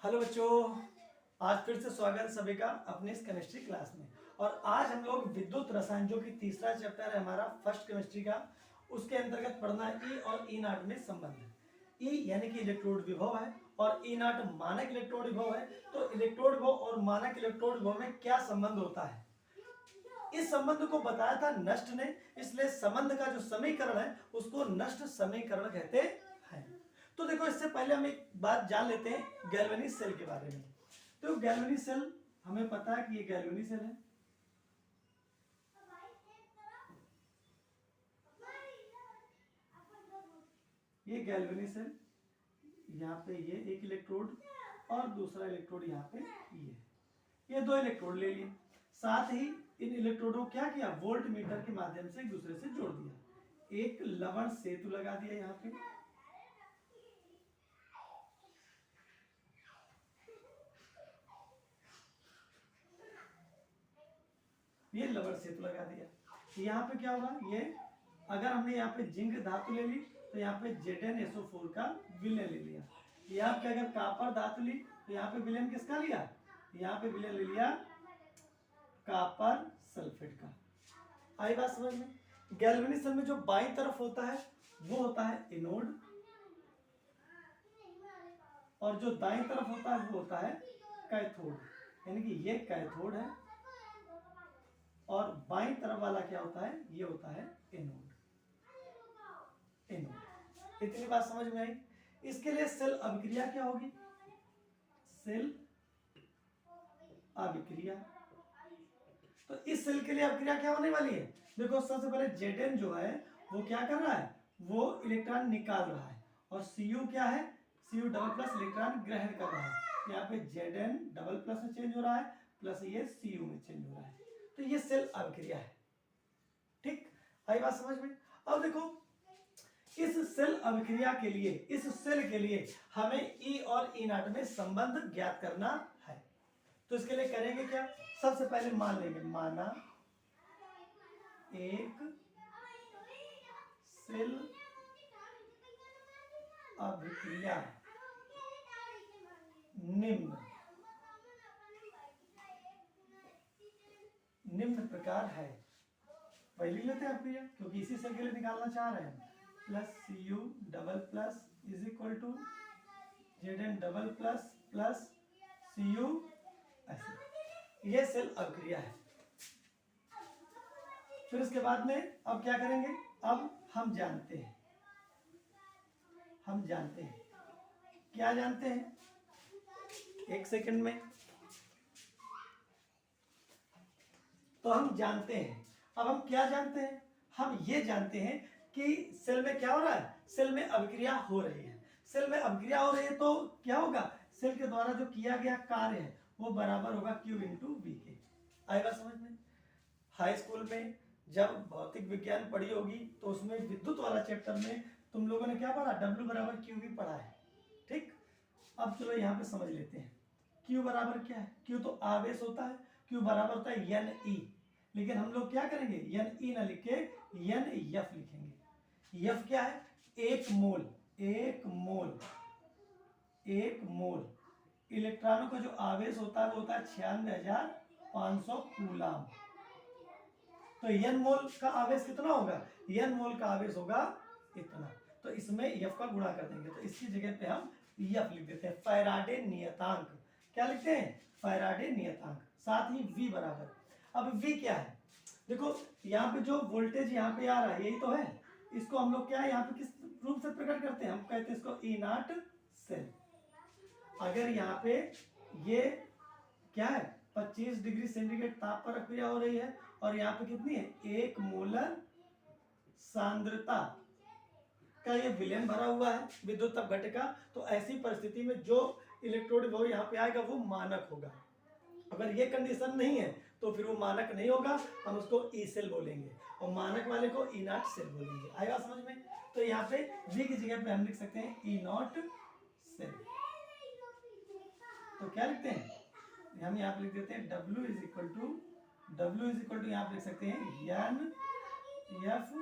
Hello बच्चों, आज फिर से स्वागत है सभी का अपने इस केमिस्ट्री क्लास में। और आज हम लोग विद्युत रसायन जो कि तीसरा चैप्टर है हमारा फर्स्ट केमिस्ट्री का, उसके अंतर्गत पढ़ना है ई और ई नॉट में संबंध। ई यानी कि इलेक्ट्रोड विभव है और ई नॉट मानक इलेक्ट्रोड विभव है। तो इलेक्ट्रोड विभव और मानक इलेक्ट्रोड विभव में क्या संबंध होता है, इस संबंध को बताया था नष्ट ने, इसलिए संबंध का जो समीकरण है उसको नष्ट समीकरण कहते हैं। तो देखो, इससे पहले हम एक बात जान लेते हैं गैल्वेनिक सेल के बारे में। तो गैल्वेनिक सेल हमें पता है कि ये गैल्वेनिक सेल है। ये गैल्वेनिक सेल, यहाँ पे ये एक इलेक्ट्रोड और दूसरा इलेक्ट्रोड यहाँ पे ये दो इलेक्ट्रोड ले लिए। साथ ही इन इलेक्ट्रोडों को क्या किया, वोल्ट मीटर के माध्यम से एक दूसरे से जोड़ दिया। एक लवण सेतु लगा दिया यहाँ पे, ये लवण सेतु लगा दिया। यहाँ पे क्या होगा, ये अगर हमने यहाँ पे जिंक धातु ले ली तो यहाँ पे ZnSO4 का विलयन ले लिया। यहाँ पे अगर कॉपर धातु ली तो यहाँ पे विलयन किसका लिया, यहाँ पे विलयन ले लिया कॉपर सल्फेट का। आई बात समझ में। गैल्वेनिक सेल में जो बाईं तरफ होता है वो होता है एनोड, और जो दाईं तरफ होता है वो होता है कैथोड। यानी कि ये कैथोड है और बाईं तरफ वाला क्या होता है, ये होता है एनोड। इतनी बात समझ में आई। इसके लिए सेल अभिक्रिया क्या होगी, सेल अभिक्रिया। तो इस सेल के लिए अभिक्रिया क्या होने वाली है, देखो सबसे पहले Zn जो है वो क्या कर रहा है, वो इलेक्ट्रॉन निकाल रहा है, और Cu क्या है, Cu डबल प्लस इलेक्ट्रॉन ग्रहण कर रहा है। यहाँ पे Zn डबल प्लस में चेंज हो रहा है, प्लस ये Cu में चेंज हो रहा है। तो ये सेल अभिक्रिया है। ठीक, आई बात समझ में। अब देखो, इस सेल अभिक्रिया के लिए, इस सेल के लिए हमें ई और ई नॉट में संबंध ज्ञात करना है। तो इसके लिए करेंगे क्या, सबसे पहले मान लेंगे, माना एक सेल अभिक्रिया निम्न प्रकार है। पहले लेते हैं अभिक्रिया, क्योंकि इसी सेल के लिए निकालना चाह रहे हैं। Plus Cu double plus is equal to Zn double plus plus Cu, ऐसे ये सेल अभिक्रिया है। फिर इसके बाद में अब क्या करेंगे, अब हम जानते हैं क्या जानते हैं, एक सेकंड में। तो हम जानते हैं, अब हम क्या जानते हैं, हम ये जानते हैं कि सेल में क्या हो रहा है, सेल में अभिक्रिया हो रही है। सेल में अभिक्रिया हो रही है तो क्या होगा, सेल के द्वारा जो किया गया कार्य है वो बराबर होगा Q इंटू V के। आएगा समझ में। हाई स्कूल में जब भौतिक विज्ञान पढ़ी होगी तो उसमें विद्युत वाला चैप्टर में तुम लोगों ने क्या पढ़ा, W बराबर QV पढ़ा है। ठीक, अब चलो यहाँ पे समझ लेते हैं। Q बराबर क्या है, Q तो आवेश होता है, Q बराबर होता है NE, लेकिन हम लोग क्या करेंगे, NE ना लिख के NF लिखेंगे। F क्या है, एक मोल इलेक्ट्रॉनों का जो आवेश होता है वो होता है 96,500 कूलम। तो N मोल का आवेश कितना होगा, N मोल का आवेश होगा इतना। तो इसमें F का गुणा कर देंगे, तो इसकी जगह पे हम F लिख देते हैं, फैराडे नियतांक। क्या लिखते हैं, फैराडे नियतांक। साथ ही V बराबर, अब V क्या है, देखो यहाँ पे जो वोल्टेज यहाँ पे आ रहा है यही तो है, इसको हम लोग क्या है यहाँ पे किस रूप से प्रकट करते हैं, हम कहते हैं इसको ई नॉट सेल। अगर यहाँ पे ये क्या है, 25 डिग्री सेंटीग्रेड ताप पर प्रक्रिया हो रही है और यहाँ पे कितनी है, 1 मोलर सांद्रता का ये विलयन भरा हुआ है विद्युत अपघट्य का, तो ऐसी परिस्थिति में जो इलेक्ट्रोड विभव यहाँ पे आएगा वो मानक होगा। अगर ये कंडीशन नहीं है तो फिर वो मानक नहीं होगा, हम उसको ई सेल बोलेंगे और मानक वाले को ई नॉट सेल बोलेंगे। आएगा समझ में। तो यहाँ पे V की जगह पे हम लिख सकते हैं ई नॉट सेल। तो क्या लिखते हैं, हम यहाँ पे लिख देते हैं W इज इक्वल टू यहाँ पे लिख सकते हैं NF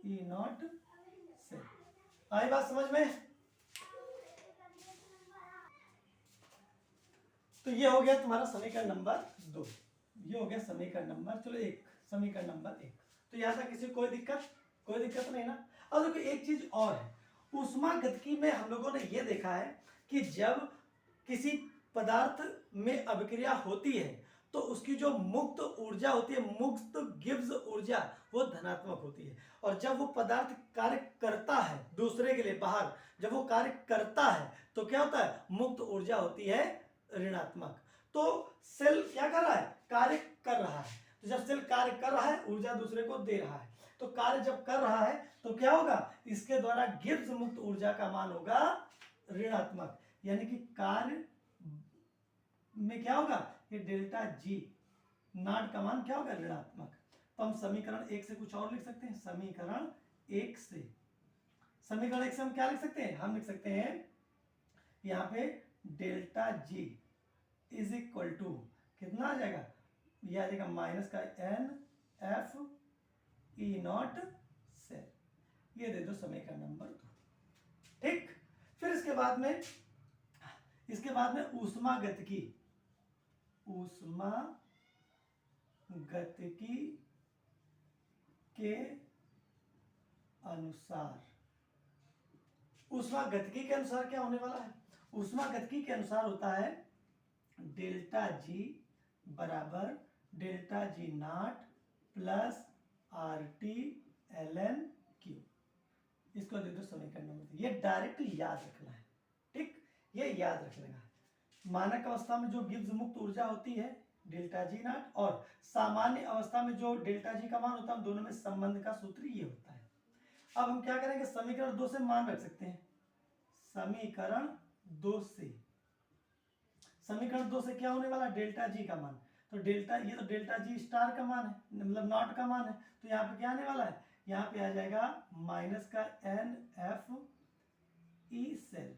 ई नॉट सेल। आई बात समझ में। तो ये हो गया तुम्हारा समीकरण नंबर 2, ये हो गया समीकरण नंबर, चलो 1, समीकरण नंबर 1। तो यहाँ तक किसी कोई दिक्कत नहीं ना। अब देखो एक चीज और है, ऊष्मागतिकी में हम लोगों ने ये देखा है कि जब किसी पदार्थ में अभिक्रिया होती है तो उसकी जो मुक्त ऊर्जा होती है, मुक्त गिब्स ऊर्जा, वो धनात्मक होती है। और जब वो पदार्थ कार्य करता है दूसरे के लिए बाहर, जब वो कार्य करता है तो क्या होता है, मुक्त ऊर्जा होती है ऋणात्मक। तो सेल क्या कर रहा है, कार्य कर रहा है। तो जब सेल कार्य कर रहा है, ऊर्जा दूसरे को दे रहा है, तो कार्य जब कर रहा है तो क्या होगा, इसके द्वारा गिब्स मुक्त ऊर्जा का मान होगा ऋणात्मक, यानी कि कार्य में क्या होगा, ये डेल्टा जी नॉट का मान क्या होगा, ऋणात्मक। तो हम समीकरण 1 से कुछ और लिख सकते हैं, समीकरण 1 से हम क्या लिख सकते हैं, हम लिख सकते हैं यहाँ पे delta G is equal to कितना आ जाएगा, ये आ जाएगा माइनस का n F E naught cell, ये दे दो समीकरण नंबर 2। ठीक, फिर इसके बाद में ऊष्मागतिकी के अनुसार, ऊष्मागतिकी के अनुसार क्या होने वाला है, ऊष्मागतिकी के अनुसार होता है डेल्टा जी बराबर delta G naught plus R T L N Q, इसको दे दो समीकरण नंबर। ये डायरेक्ट याद रखना है, ठीक, ये याद रखना है। मानक अवस्था में जो गिब्स मुक्त ऊर्जा होती है डेल्टा जी नॉट, और सामान्य अवस्था में जो डेल्टा जी का मान होता है, दोनों में संबंध का सूत्र ये होता है। अब हम क्या करेंगे, समीकरण 2 से मान रख सकते हैं, समीकरण 2 से क्या होने वाला, डेल्टा जी का मान। तो डेल्टा, ये तो डेल्टा जी स्टार का मान है, मतलब नॉट का मान है, तो यहाँ पे क्या आने वाला है, यहाँ पे आ जाएगा माइनस का एन एफ ई सेल,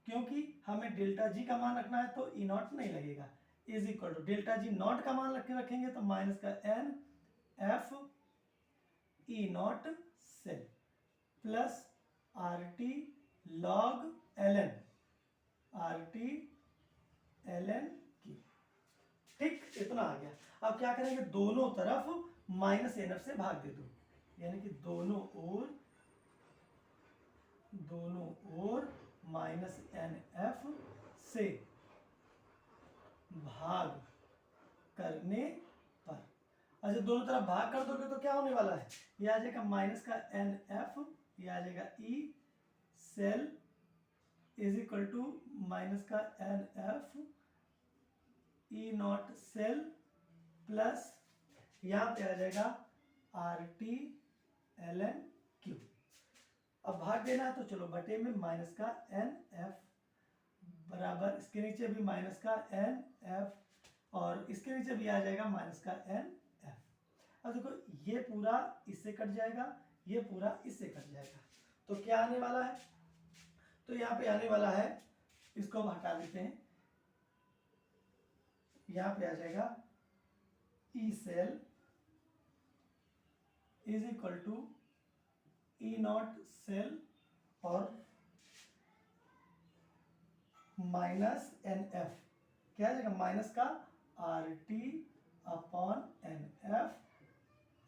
क्योंकि हमें डेल्टा जी का मान रखना है तो ई नॉट नहीं लगेगा, is equal to delta G naught का मान रखेंगे तो माइनस का n F E naught cell plus R T log L N, R T L N की। ठीक, इतना आ गया। अब क्या करेंगे, दोनों तरफ माइनस एन एफ से भाग दे दो, यानी कि दोनों ओर माइनस एन एफ से भाग करने पर, अच्छा दोनों तरफ भाग कर दोगे तो क्या होने वाला है, ये आ जाएगा माइनस का एन एफ, ये आ जाएगा E cell is equal to minus का n F E naught cell plus यहां पे आ जाएगा R T L N Q. अब भाग देना है तो चलो बटे में माइनस का एन एफ बराबर, इसके नीचे भी माइनस का एन एफ और इसके नीचे भी आ जाएगा माइनस का एन एफ। अब देखो ये पूरा इससे कट जाएगा, ये पूरा इससे कट जाएगा, तो क्या आने वाला है, तो यहाँ पे आने वाला है, इसको हम हटा देते हैं, यहाँ पे आ जाएगा E cell is equal to E naught cell और माइनस एन एफ, क्या आ जाएगा माइनस का R T upon n F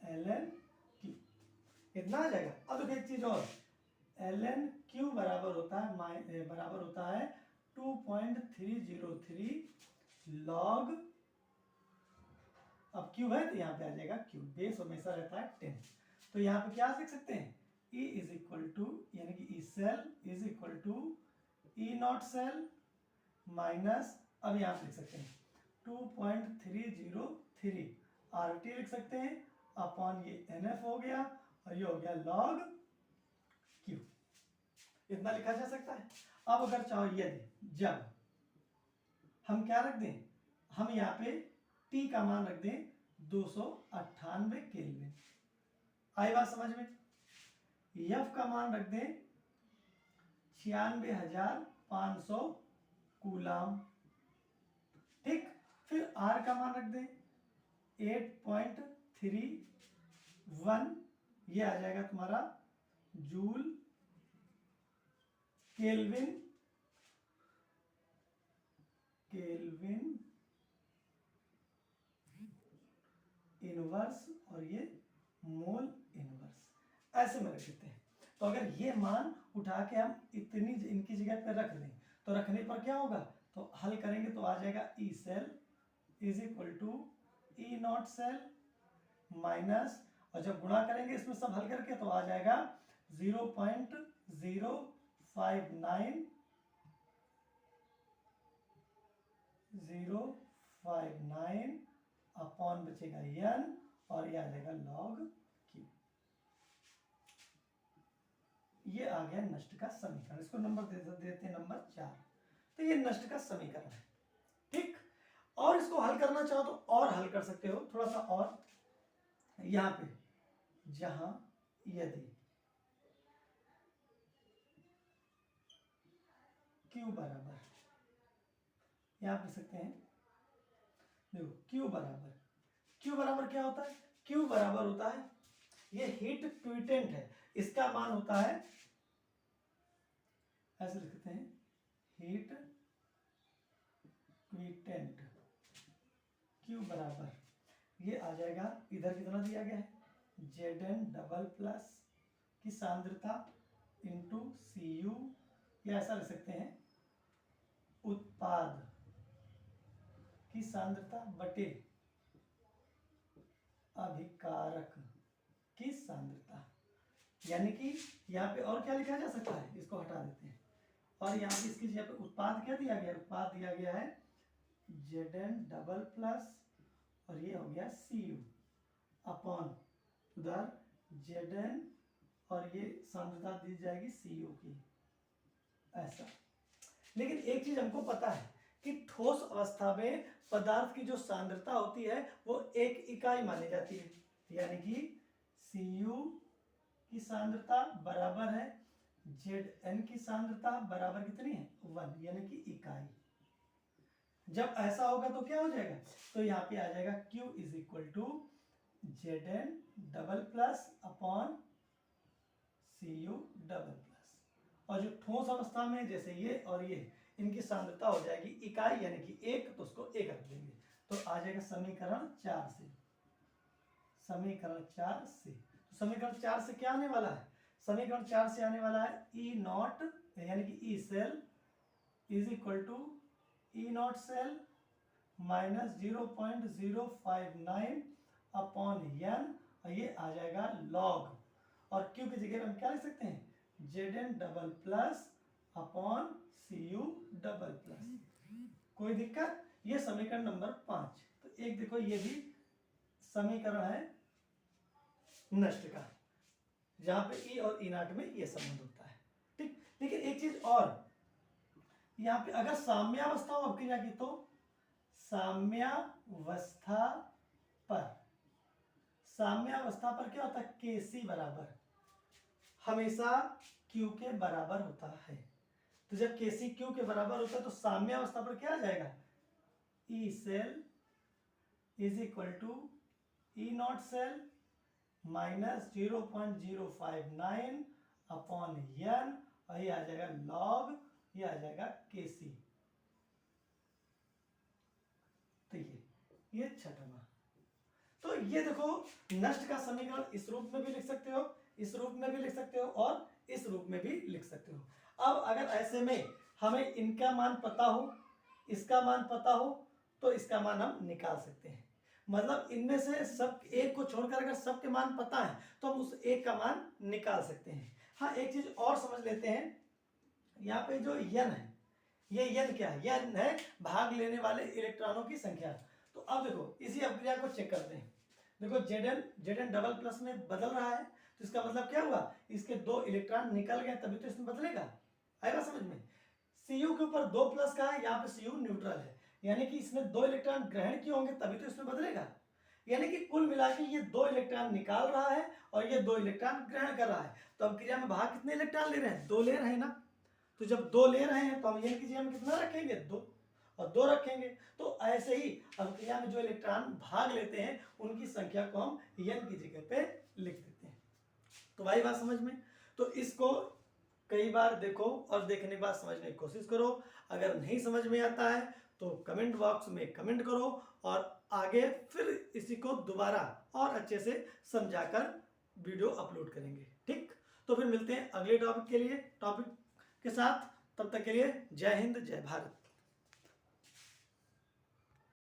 L N Q, इतना आ जाएगा। अब देखो एक चीज और, एल एन क्यू बराबर होता है 2.303 लॉग, अब क्यू है तो यहाँ पे आ जाएगा क्यू, बेस हमेशा रहता है 10, तो यहाँ पे क्या लिख सकते हैं, E इज इक्वल टू, यानी कि E cell is equal to E naught cell minus, अब यहाँ पे लिख सकते हैं 2.303 आर टी लिख सकते हैं अपॉन ये एन एफ हो गया और ये हो गया लॉग क्यू, इतना लिखा जा सकता है। अब अगर चाहो यदि जब हम क्या रख दें, हम यहाँ पे टी का मान रख दें 298 केल्विन, आई बात समझ में, एफ का मान रख दें 96,500 कूलाम, ठीक, फिर आर का मान रख दें 8.31, ये आ जाएगा तुम्हारा जूल केल्विन इनवर्स और ये मोल इनवर्स, ऐसे में रख देते हैं। तो अगर ये मान उठा के हम इतनी इनकी जगह पे रख दें तो रखने पर क्या होगा, तो हल करेंगे तो आ जाएगा E cell is equal to E naught cell minus, और जब गुणा करेंगे इसमें सब हल करके तो आ जाएगा 0.059 अपॉन बचेगा n और ये आ जाएगा log q। ये आ गया नष्ट का समीकरण, इसको नंबर देते हैं नंबर 4। तो ये नष्ट का समीकरण है, ठीक। और इसको हल करना चाहो तो और हल कर सकते हो थोड़ा सा, और यहां पे जहां यदि q बराबर, यहां लिख सकते हैं, देखो q बराबर क्या होता है, q बराबर होता है, ये हीट क्विटेंट है, इसका मान होता है, ऐसे लिखते हैं हीट क्विटेंट, q बराबर ये आ जाएगा, इधर कितना दिया गया है Zn डबल प्लस की सांद्रता इंटू Cu, या ऐसा लिख सकते हैं उत्पाद की सांद्रता बटे अभिकारक की सांद्रता। यानी कि यहाँ पे और क्या लिखा जा सकता है, इसको हटा देते हैं, और यहाँ पे इसकी जगह पे उत्पाद क्या दिया गया है, उत्पाद दिया गया है Zn डबल प्लस और ये हो गया Cu अपॉन उधर Zn और ये सांद्रता दी जाएगी Cu की, ऐसा। लेकिन एक चीज हमको पता है कि ठोस अवस्था में पदार्थ की जो सांद्रता होती है वो एक इकाई मानी जाती है, यानी कि Cu की सांद्रता बराबर है Zn की सांद्रता बराबर कितनी है 1, यानी कि इकाई। जब ऐसा होगा तो क्या हो जाएगा, तो यहाँ पे आ जाएगा Q is equal to Zn double plus upon Cu double plus, और जो ठोस अवस्था में जैसे ये और ये इनकी सांद्रता हो जाएगी इकाई यानी कि 1, तो उसको 1 रख देंगे, तो आ जाएगा समीकरण 4 से, समीकरण 4 से। तो समीकरण 4 से क्या आने वाला है, समीकरण 4 से आने वाला है ई नॉट यानी कि E cell is equal to E naught cell minus 0.059 upon n, और ये आ जाएगा log, और Q की जगह हम क्या लिख सकते हैं Zn double plus upon Cu double plus. कोई दिक्कत, ये समीकरण नंबर 5। तो एक देखो ये भी समीकरण है नष्ट का, जहां पे ई और ई नॉट में ये संबंध होता है, ठीक। लेकिन एक चीज और, यहाँ पे अगर साम्यावस्था हो अभिक्रिया की, तो साम्यावस्था पर क्या होता है Kc बराबर हमेशा Q के बराबर होता है। तो जब Kc Q के बराबर होता है तो साम्यावस्था पर क्या आ जाएगा, E cell is equal to E naught cell minus 0.059 upon n, और ये आ जाएगा log, ये आ जाएगा Kc। तो ये छठवां। तो ये देखो नष्ट का समीकरण इस रूप में भी लिख सकते हो, इस रूप में भी लिख सकते हो और इस रूप में भी लिख सकते हो। अब अगर ऐसे में हमें इनका मान पता हो, इसका मान पता हो, तो इसका मान हम निकाल सकते हैं। मतलब इनमें से सब एक को छोड़कर अगर सबके मान पता है तो हम उस एक का मान निकाल सकते हैं। हाँ, एक चीज और समझ लेते हैं, यहाँ पे जो n है, ये n क्या है, यह है भाग लेने वाले इलेक्ट्रॉनों की संख्या। तो अब देखो इसी अभिक्रिया को चेक करते हैं। देखो Zn डबल प्लस में बदल रहा है, तो इसका मतलब क्या हुआ, इसके 2 इलेक्ट्रॉन निकल गए तभी तो इसमें बदलेगा, आएगा समझ में। Cu के ऊपर 2 प्लस का है, यहाँ पे Cu न्यूट्रल है, यानी कि इसमें 2 इलेक्ट्रॉन ग्रहण किए होंगे तभी तो इसमें बदलेगा। यानी कि कुल मिला के ये 2 इलेक्ट्रॉन निकाल रहा है और ये 2 इलेक्ट्रॉन ग्रहण कर रहा है। तो अब क्रिया में भाग कितने इलेक्ट्रॉन ले रहे हैं, 2 ले रहे हैं ना। तो जब 2 ले रहे हैं तो हम ये कीजिए हम कितना रखेंगे, 2 और 2 रखेंगे। तो ऐसे ही अभिक्रिया में जो इलेक्ट्रॉन भाग लेते हैं उनकी संख्या को हम n की जगह पे लिख देते हैं। तो भाई बात समझ में। तो इसको कई बार देखो और देखने के बाद समझने की कोशिश करो। अगर नहीं समझ में आता है तो कमेंट बॉक्स में कमेंट करो और आगे फिर इसी को दोबारा और अच्छे से समझाकर वीडियो अपलोड करेंगे। ठीक, तो फिर मिलते हैं अगले टॉपिक के साथ। तब तक के लिए जय हिंद, जय भारत।